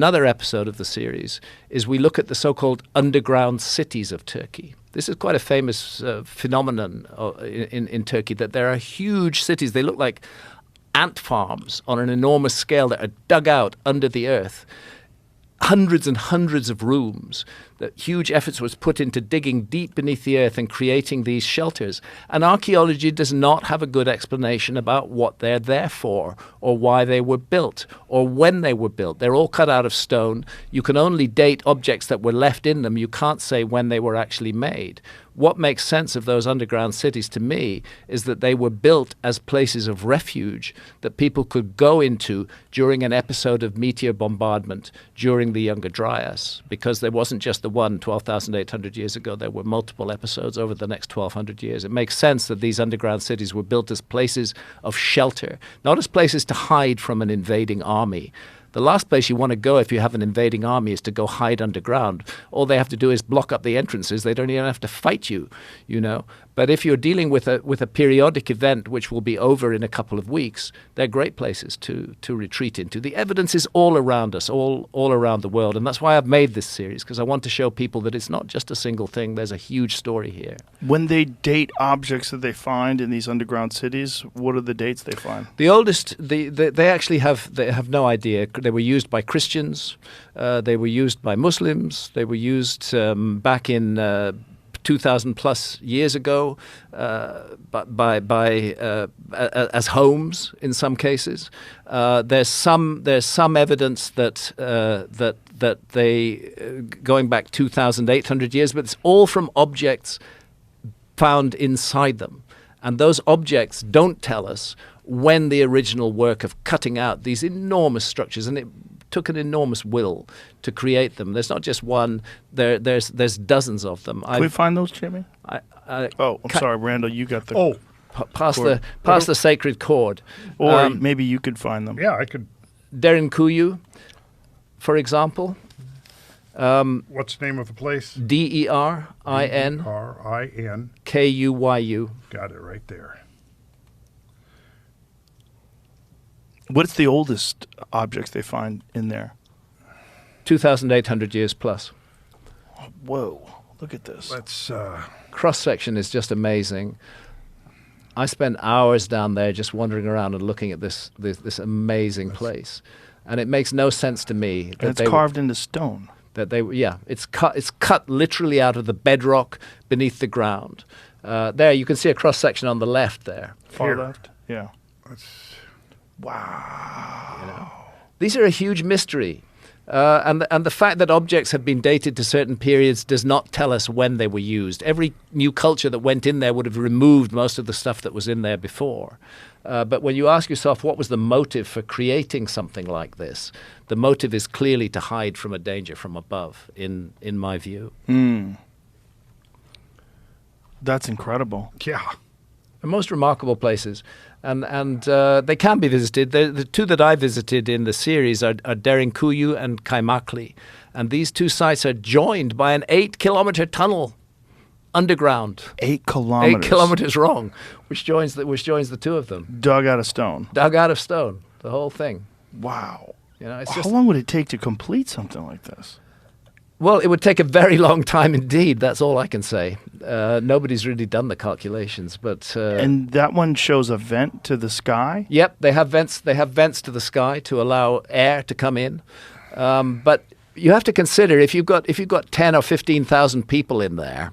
Another episode of the series is we look at the so-called underground cities of Turkey. This is quite a famous phenomenon in Turkey, that there are huge cities. They look like ant farms on an enormous scale that are dug out under the earth. Hundreds and hundreds of rooms. That huge efforts was put into digging deep beneath the earth and creating these shelters. And archaeology does not have a good explanation about what they're there for, or why they were built, or when they were built. They're all cut out of stone. You can only date objects that were left in them. You can't say when they were actually made. What makes sense of those underground cities to me is that they were built as places of refuge that people could go into during an episode of meteor bombardment during the Younger Dryas, because there wasn't just the one 12,800 years ago. There were multiple episodes over the next 1,200 years. It makes sense that these underground cities were built as places of shelter, not as places to hide from an invading army. The last place you want to go if you have an invading army is to go hide underground. All they have to do is block up the entrances. They don't even have to fight you, you know. But if you're dealing with a periodic event which will be over in a couple of weeks, they're great places to retreat into. The evidence is all around us, all around the world. And that's why I've made this series, because I want to show people that it's not just a single thing. There's a huge story here. When they date objects that they find in these underground cities, what are the dates they find? The oldest, they actually have no idea. They were used by Christians. They were used by Muslims. They were used back in 2,000 plus years ago, as homes in some cases. There's some evidence that they going back 2,800 years, but it's all from objects found inside them, and those objects don't tell us when the original work of cutting out these enormous structures, and it took an enormous will to create them. There's not just one. There's dozens of them. Can we find those, Jimmy? I'm sorry, Randall. You got the pass the sacred cord. Or maybe you could find them. Yeah, I could. Derinkuyu, for example. What's the name of the place? Derinkuyu. Got it right there. What's the oldest objects they find in there? 2,800 years plus. Whoa, look at this. Let's cross-section is just amazing. I spent hours down there just wandering around and looking at this amazing place, and it makes no sense to me that it's carved into stone. It's cut literally out of the bedrock beneath the ground. There you can see a cross-section on the left there. Far left. Yeah. Wow. You know, these are a huge mystery. And the fact that objects have been dated to certain periods does not tell us when they were used. Every new culture that went in there would have removed most of the stuff that was in there before. But when you ask yourself what was the motive for creating something like this, the motive is clearly to hide from a danger from above, in my view. That's incredible. Yeah. The most remarkable places. And they can be visited. The two that I visited in the series are Derinkuyu and Kaymakli. And these two sites are joined by an 8-kilometer tunnel underground. 8 kilometers? 8 kilometers long, which joins the two of them. Dug out of stone? Dug out of stone, the whole thing. Wow. You know, How long would it take to complete something like this? Well, it would take a very long time indeed. That's all I can say. Nobody's really done the calculations, but and that one shows a vent to the sky. Yep, they have vents. They have vents to the sky to allow air to come in. But you have to consider if you've got 10 or 15,000 people in there,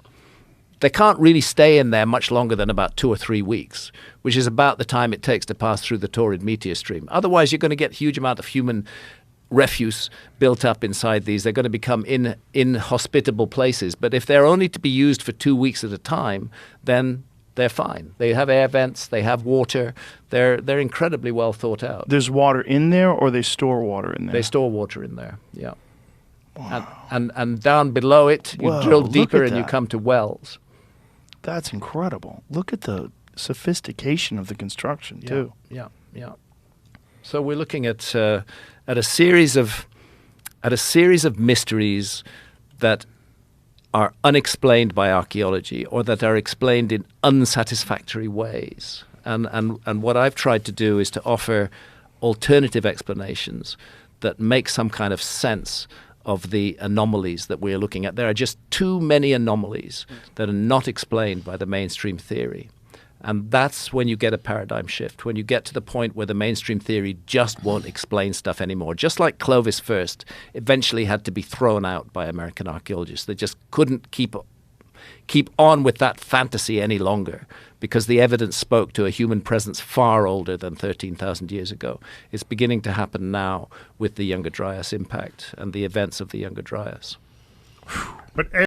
they can't really stay in there much longer than about 2 or 3 weeks, which is about the time it takes to pass through the torrid meteor stream. Otherwise, you're going to get a huge amount of human refuse built up inside these. They're going to become inhospitable places. But if they're only to be used for 2 weeks at a time, then they're fine. They have air vents. They have water. They're incredibly well thought out. There's water in there, or they store water in there? They store water in there, yeah. Wow. And down below it, you drill deeper and you that. come to wells. That's incredible. Look at the sophistication of the construction, too. Yeah. So we're looking at a series of mysteries that are unexplained by archaeology, or that are explained in unsatisfactory ways. And what I've tried to do is to offer alternative explanations that make some kind of sense of the anomalies that we're looking at. There are just too many anomalies that are not explained by the mainstream theory. And that's when you get a paradigm shift, when you get to the point where the mainstream theory just won't explain stuff anymore. Just like Clovis first eventually had to be thrown out by American archaeologists. They just couldn't keep on with that fantasy any longer because the evidence spoke to a human presence far older than 13,000 years ago. It's beginning to happen now with the Younger Dryas impact and the events of the Younger Dryas. But